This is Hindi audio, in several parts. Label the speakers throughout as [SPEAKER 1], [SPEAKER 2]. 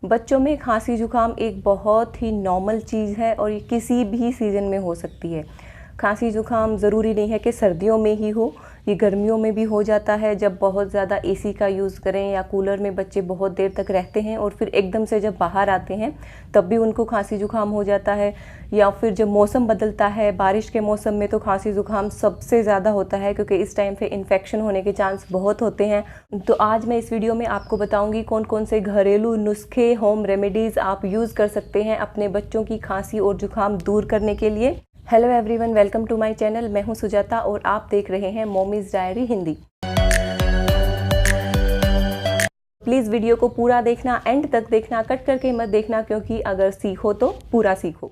[SPEAKER 1] बच्चों में खांसी जुकाम एक बहुत ही नॉर्मल चीज़ है और ये किसी भी सीज़न में हो सकती है। खांसी जुकाम ज़रूरी नहीं है कि सर्दियों में ही हो, ये गर्मियों में भी हो जाता है। जब बहुत ज़्यादा एसी का यूज़ करें या कूलर में बच्चे बहुत देर तक रहते हैं और फिर एकदम से जब बाहर आते हैं तब भी उनको खांसी जुकाम हो जाता है। या फिर जब मौसम बदलता है, बारिश के मौसम में तो खांसी जुकाम सबसे ज़्यादा होता है क्योंकि इस टाइम पे इन्फेक्शन होने के चांस बहुत होते हैं। तो आज मैं इस वीडियो में आपको बताऊंगी कौन कौन से घरेलू नुस्खे, होम रेमेडीज़ आप यूज़ कर सकते हैं अपने बच्चों की खांसी और जुकाम दूर करने के लिए। Hello everyone, welcome to my channel. मैं हूं सुजाता और आप देख रहे हैं mommy's diary Hindi. Please video को पूरा देखना, एंड तक देखना, कट करके मत देखना, क्योंकि अगर सीखो तो पूरा सीखो।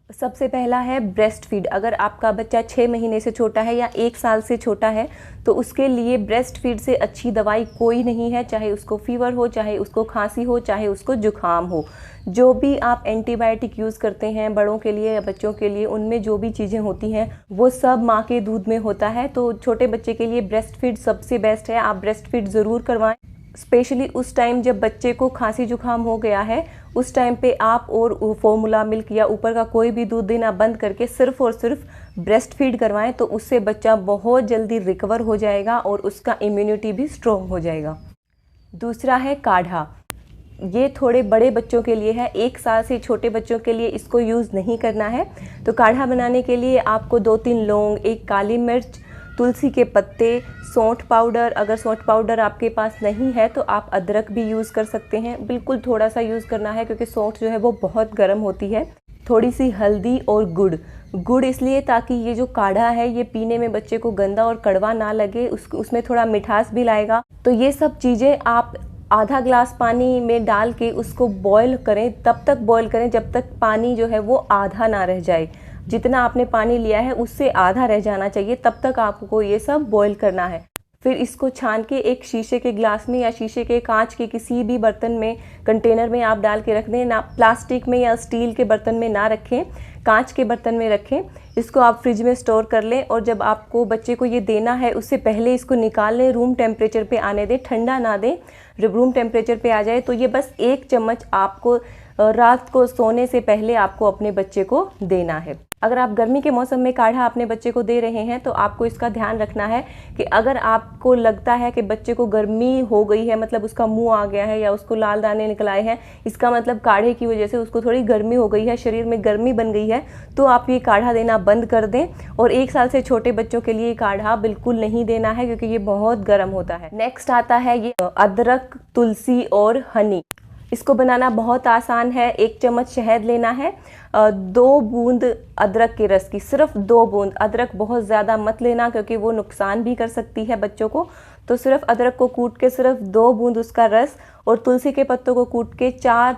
[SPEAKER 1] सबसे पहला है ब्रेस्ट फीड। अगर आपका बच्चा 6 महीने से छोटा है या 1 साल से छोटा है तो उसके लिए ब्रेस्ट फीड से अच्छी दवाई कोई नहीं है। चाहे उसको फीवर हो, चाहे उसको खांसी हो, चाहे उसको जुकाम हो, जो भी आप एंटीबायोटिक यूज़ करते हैं बड़ों के लिए या बच्चों के लिए, उनमें जो भी चीज़ें होती हैं वो सब माँ के दूध में होता है। तो छोटे बच्चे के लिए ब्रेस्ट फीड सबसे बेस्ट है। आप ब्रेस्ट फीड ज़रूर करवाएं, स्पेशली उस टाइम जब बच्चे को खांसी जुकाम हो गया है। उस टाइम पे आप और फॉर्मूला मिल्क या ऊपर का कोई भी दूध देना बंद करके सिर्फ और सिर्फ ब्रेस्ट फीड करवाएं, तो उससे बच्चा बहुत जल्दी रिकवर हो जाएगा और उसका इम्यूनिटी भी स्ट्रॉन्ग हो जाएगा। दूसरा है काढ़ा। ये थोड़े बड़े बच्चों के लिए है, 1 साल से छोटे बच्चों के लिए इसको यूज़ नहीं करना है। तो काढ़ा बनाने के लिए आपको 2-3 लौंग, 1 काली मिर्च, तुलसी के पत्ते, सौंठ पाउडर, अगर सौंठ पाउडर आपके पास नहीं है तो आप अदरक भी यूज़ कर सकते हैं। बिल्कुल थोड़ा सा यूज़ करना है क्योंकि सौंठ जो है वो बहुत गर्म होती है। थोड़ी सी हल्दी और गुड़ इसलिए ताकि ये जो काढ़ा है ये पीने में बच्चे को गंदा और कड़वा ना लगे, उसमें थोड़ा मिठास भी लाएगा। तो ये सब चीज़ें आप आधा ग्लास पानी में डाल के उसको बॉईल करें। तब तक बॉईल करें जब तक पानी जो है वो आधा ना रह जाए। जितना आपने पानी लिया है उससे आधा रह जाना चाहिए, तब तक आपको ये सब बॉईल करना है। फिर इसको छान के एक शीशे के ग्लास में या शीशे के, कांच के किसी भी बर्तन में, कंटेनर में आप डाल के रख दें। ना प्लास्टिक में या स्टील के बर्तन में ना रखें, कांच के बर्तन में रखें। इसको आप फ्रिज में स्टोर कर लें और जब आपको बच्चे को ये देना है उससे पहले इसको निकाल लें, रूम टेम्परेचर पे आने दें, ठंडा ना दें। जब रूम टेम्परेचर पे आ जाए तो ये बस 1 चम्मच आपको रात को सोने से पहले आपको अपने बच्चे को देना है। अगर आप गर्मी के मौसम में काढ़ा अपने बच्चे को दे रहे हैं तो आपको इसका ध्यान रखना है कि अगर आपको लगता है कि बच्चे को गर्मी हो गई है, मतलब उसका मुंह आ गया है या उसको लाल दाने निकल आए हैं, इसका मतलब काढ़े की वजह से उसको थोड़ी गर्मी हो गई है, शरीर में गर्मी बन गई है, तो आप ये काढ़ा देना बंद कर दें। और 1 साल से छोटे बच्चों के लिए काढ़ा बिल्कुल नहीं देना है क्योंकि ये बहुत गर्म होता है। नेक्स्ट आता है ये अदरक, तुलसी और हनी। इसको बनाना बहुत आसान है। 1 चम्मच शहद लेना है, 2 बूंद अदरक के रस की, सिर्फ 2 बूंद। अदरक बहुत ज़्यादा मत लेना क्योंकि वो नुकसान भी कर सकती है बच्चों को। तो सिर्फ अदरक को कूट के सिर्फ 2 बूंद उसका रस, और तुलसी के पत्तों को कूट के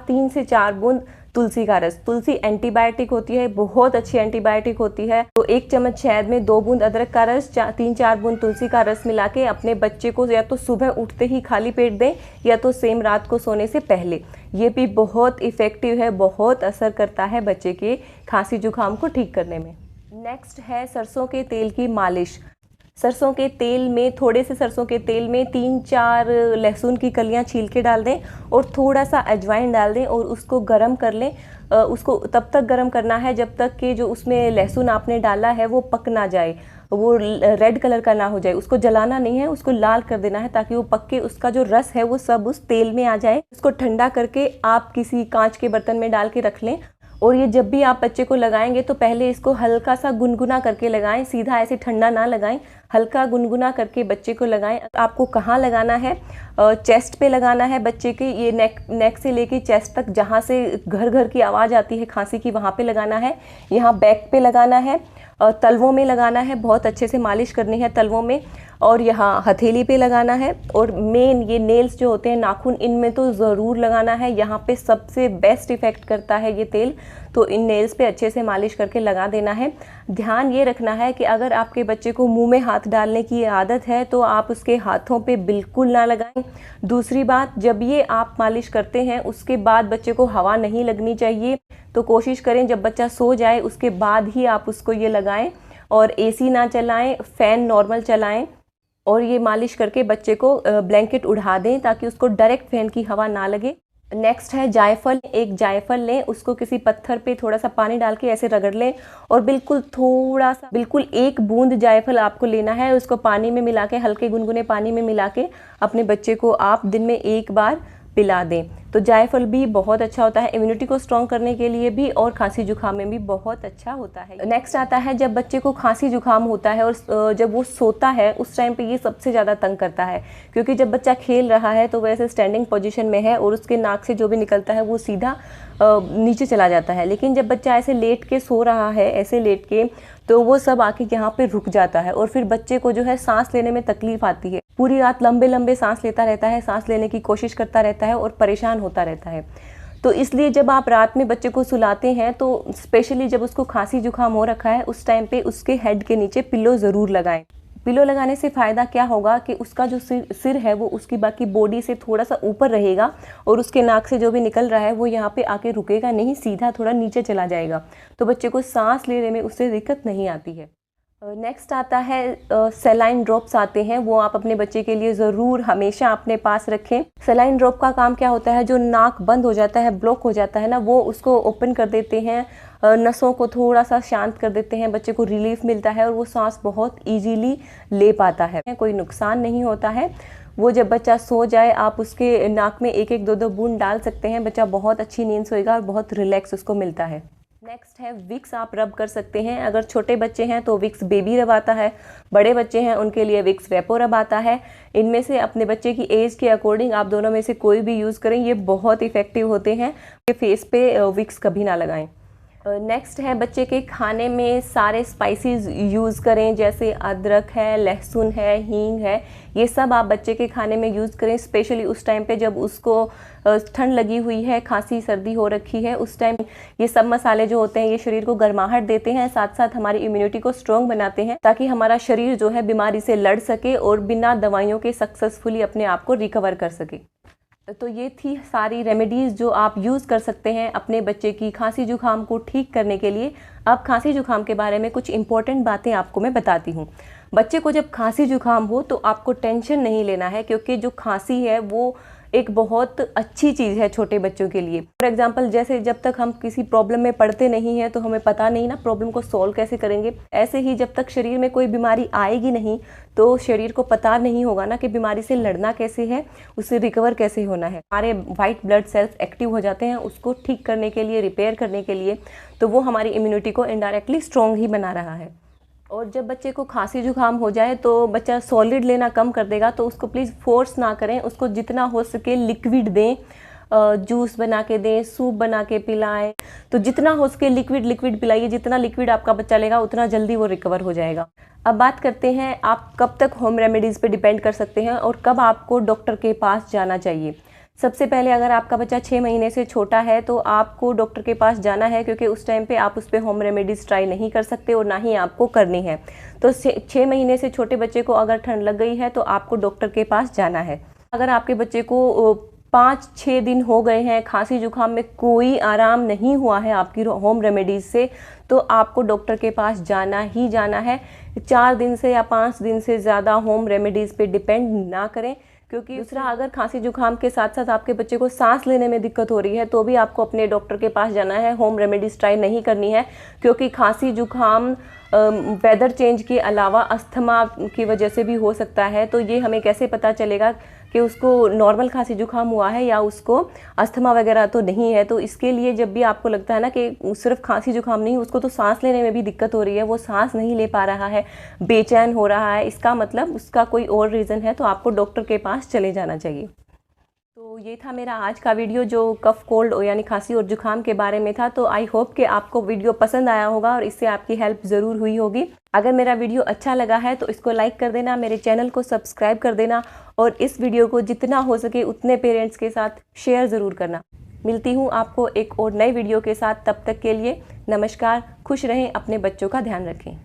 [SPEAKER 1] 3 से 4 बूंद तुलसी का रस। तुलसी एंटीबायोटिक होती है, बहुत अच्छी एंटीबायोटिक होती है। तो 1 चम्मच शहद में 2 बूंद अदरक का रस, 3-4 बूंद तुलसी का रस मिला के अपने बच्चे को या तो सुबह उठते ही खाली पेट दें या तो सेम रात को सोने से पहले। ये भी बहुत इफ़ेक्टिव है, बहुत असर करता है बच्चे के खांसी जुकाम को ठीक करने में। नेक्स्ट है सरसों के तेल की मालिश। सरसों के तेल में, थोड़े से सरसों के तेल में 3-4 लहसुन की कलियां छील के डाल दें और थोड़ा सा अजवाइन डाल दें और उसको गरम कर लें। उसको तब तक गरम करना है जब तक कि जो उसमें लहसुन आपने डाला है वो पक ना जाए, वो रेड कलर का ना हो जाए। उसको जलाना नहीं है, उसको लाल कर देना है ताकि वो पक के उसका जो रस है वो सब उस तेल में आ जाए। उसको ठंडा करके आप किसी कांच के बर्तन में डाल के रख लें। और ये जब भी आप बच्चे को लगाएंगे तो पहले इसको हल्का सा गुनगुना करके लगाएं, सीधा ऐसे ठंडा ना लगाएं, हल्का गुनगुना करके बच्चे को लगाएं। आपको कहाँ लगाना है? चेस्ट पे लगाना है बच्चे के, ये नेक से लेके चेस्ट तक, जहाँ से घर घर की आवाज़ आती है खांसी की, वहाँ पे लगाना है। यहाँ बैक पे लगाना है, तलवों में लगाना है, बहुत अच्छे से मालिश करनी है तलवों में, और यहाँ हथेली पे लगाना है। और मेन ये नेल्स जो होते हैं, नाखून, इनमें तो ज़रूर लगाना है। यहाँ पे सबसे बेस्ट इफ़ेक्ट करता है ये तेल, तो इन नेल्स पे अच्छे से मालिश करके लगा देना है। ध्यान ये रखना है कि अगर आपके बच्चे को मुंह में हाथ डालने की आदत है तो आप उसके हाथों पे बिल्कुल ना लगाएं। दूसरी बात, जब ये आप मालिश करते हैं उसके बाद बच्चे को हवा नहीं लगनी चाहिए, तो कोशिश करें जब बच्चा सो जाए उसके बाद ही आप उसको ये लगाएं। और एसी ना चलाएं, फ़ैन नॉर्मल चलाएं। और ये मालिश करके बच्चे को ब्लैंकेट उड़ा दें ताकि उसको डायरेक्ट फैन की हवा ना लगे। नेक्स्ट है जायफल। एक जायफल लें, उसको किसी पत्थर पे थोड़ा सा पानी डाल के ऐसे रगड़ लें और बिल्कुल थोड़ा सा, बिल्कुल 1 बूंद जायफल आपको लेना है। उसको पानी में मिला के, हल्के गुनगुने पानी में मिला के अपने बच्चे को आप दिन में 1 बार पिला दें। तो जायफल भी बहुत अच्छा होता है, इम्यूनिटी को स्ट्रॉन्ग करने के लिए भी और खांसी जुकाम में भी बहुत अच्छा होता है। नेक्स्ट आता है जब बच्चे को खांसी जुकाम होता है और जब वो सोता है उस टाइम पे ये सबसे ज़्यादा तंग करता है, क्योंकि जब बच्चा खेल रहा है तो वैसे स्टैंडिंग पोजीशन में है और उसके नाक से जो भी निकलता है वो सीधा नीचे चला जाता है। लेकिन जब बच्चा ऐसे लेट के सो रहा है, ऐसे लेट के, तो वो सब आके यहाँ पे रुक जाता है और फिर बच्चे को जो है सांस लेने में तकलीफ आती है। पूरी रात लंबे लंबे सांस लेता रहता है, सांस लेने की कोशिश करता रहता है और परेशान होता रहता है। तो इसलिए जब आप रात में बच्चे को सुलाते हैं तो स्पेशली जब उसको खांसी जुकाम हो रखा है उस टाइम पे उसके हेड के नीचे पिलो ज़रूर लगाएं। पिलो लगाने से फ़ायदा क्या होगा कि उसका जो सिर है वो उसकी बाकी बॉडी से थोड़ा सा ऊपर रहेगा और उसके नाक से जो भी निकल रहा है वो यहाँ पे आके रुकेगा नहीं, सीधा थोड़ा नीचे चला जाएगा। तो बच्चे को सांस लेने में उससे दिक्कत नहीं आती है। नेक्स्ट आता है सेलाइन ड्रॉप्स आते हैं, वो आप अपने बच्चे के लिए ज़रूर हमेशा अपने पास रखें। सेलाइन ड्रॉप का काम क्या होता है, जो नाक बंद हो जाता है, ब्लॉक हो जाता है ना, वो उसको ओपन कर देते हैं, नसों को थोड़ा सा शांत कर देते हैं, बच्चे को रिलीफ मिलता है और वो सांस बहुत इजीली ले पाता है, कोई नुकसान नहीं होता है। वो जब बच्चा सो जाए आप उसके नाक में 1-1, 2-2 बूंद डाल सकते हैं, बच्चा बहुत अच्छी नींद सोएगा और बहुत रिलैक्स उसको मिलता है। नेक्स्ट है विक्स, आप रब कर सकते हैं। अगर छोटे बच्चे हैं तो विक्स बेबी रब आता है, बड़े बच्चे हैं उनके लिए विक्स वेपो रब आता है। इनमें से अपने बच्चे की एज के अकॉर्डिंग आप दोनों में से कोई भी यूज़ करें, ये बहुत इफ़ेक्टिव होते हैं। फेस पे विक्स कभी ना लगाएं। नेक्स्ट है बच्चे के खाने में सारे स्पाइसेस यूज़ करें, जैसे अदरक है, लहसुन है, हींग है, ये सब आप बच्चे के खाने में यूज़ करें। स्पेशली उस टाइम पे जब उसको ठंड लगी हुई है, खांसी सर्दी हो रखी है, उस टाइम ये सब मसाले जो होते हैं ये शरीर को गर्माहट देते हैं, साथ साथ हमारी इम्यूनिटी को स्ट्रॉन्ग बनाते हैं, ताकि हमारा शरीर जो है बीमारी से लड़ सके और बिना दवाइयों के सक्सेसफुली अपने आप को रिकवर कर सके। तो ये थी सारी रेमेडीज़ जो आप यूज़ कर सकते हैं अपने बच्चे की खांसी जुकाम को ठीक करने के लिए। अब खांसी जुकाम के बारे में कुछ इंपॉर्टेंट बातें आपको मैं बताती हूँ। बच्चे को जब खांसी जुकाम हो तो आपको टेंशन नहीं लेना है, क्योंकि जो खांसी है वो एक बहुत अच्छी चीज़ है छोटे बच्चों के लिए। फॉर एग्जांपल, जैसे जब तक हम किसी प्रॉब्लम में पड़ते नहीं हैं तो हमें पता नहीं ना प्रॉब्लम को सॉल्व कैसे करेंगे, ऐसे ही जब तक शरीर में कोई बीमारी आएगी नहीं तो शरीर को पता नहीं होगा ना कि बीमारी से लड़ना कैसे है, उससे रिकवर कैसे होना है। हमारे वाइट ब्लड सेल्स एक्टिव हो जाते हैं उसको ठीक करने के लिए, रिपेयर करने के लिए, तो वो हमारी इम्यूनिटी को इनडायरेक्टली स्ट्रॉन्ग ही बना रहा है। और जब बच्चे को खांसी जुकाम हो जाए तो बच्चा सॉलिड लेना कम कर देगा, तो उसको प्लीज़ फोर्स ना करें, उसको जितना हो सके लिक्विड दें, जूस बना के दें, सूप बना के पिलाएं। तो जितना हो सके लिक्विड पिलाइए, जितना लिक्विड आपका बच्चा लेगा उतना जल्दी वो रिकवर हो जाएगा। अब बात करते हैं आप कब तक होम रेमेडीज़ पे डिपेंड कर सकते हैं और कब आपको डॉक्टर के पास जाना चाहिए। सबसे पहले अगर आपका बच्चा 6 महीने से छोटा है तो आपको डॉक्टर के पास जाना है, क्योंकि उस टाइम पे आप उस पर होम रेमेडीज़ ट्राई नहीं कर सकते और ना ही आपको करनी है। तो 6 महीने से छोटे बच्चे को अगर ठंड लग गई है तो आपको डॉक्टर के पास जाना है। अगर आपके बच्चे को 5-6 दिन हो गए हैं, खांसी जुकाम में कोई आराम नहीं हुआ है आपकी होम रेमेडीज़ से, तो आपको डॉक्टर के पास जाना ही जाना है। 4 दिन से या 5 दिन से ज़्यादा होम रेमेडीज़ पे डिपेंड ना करें, क्योंकि दूसरा, अगर खांसी जुकाम के साथ साथ आपके बच्चे को सांस लेने में दिक्कत हो रही है तो भी आपको अपने डॉक्टर के पास जाना है, होम रेमेडीज़ ट्राई नहीं करनी है। क्योंकि खांसी जुकाम वेदर चेंज के अलावा अस्थमा की वजह से भी हो सकता है। तो ये हमें कैसे पता चलेगा कि उसको नॉर्मल खांसी जुकाम हुआ है या उसको अस्थमा वगैरह तो नहीं है। तो इसके लिए जब भी आपको लगता है ना कि सिर्फ खांसी जुकाम नहीं, उसको तो सांस लेने में भी दिक्कत हो रही है, वो सांस नहीं ले पा रहा है, बेचैन हो रहा है, इसका मतलब उसका कोई और रीज़न है, तो आपको डॉक्टर के पास चले जाना चाहिए। तो ये था मेरा आज का वीडियो जो कफ कोल्ड यानी खांसी और जुकाम के बारे में था। तो आई होप कि आपको वीडियो पसंद आया होगा और इससे आपकी हेल्प ज़रूर हुई होगी। अगर मेरा वीडियो अच्छा लगा है तो इसको लाइक कर देना, मेरे चैनल को सब्सक्राइब कर देना और इस वीडियो को जितना हो सके उतने पेरेंट्स के साथ शेयर ज़रूर करना। मिलती हूँ आपको एक और नई वीडियो के साथ, तब तक के लिए नमस्कार, खुश रहें, अपने बच्चों का ध्यान रखें।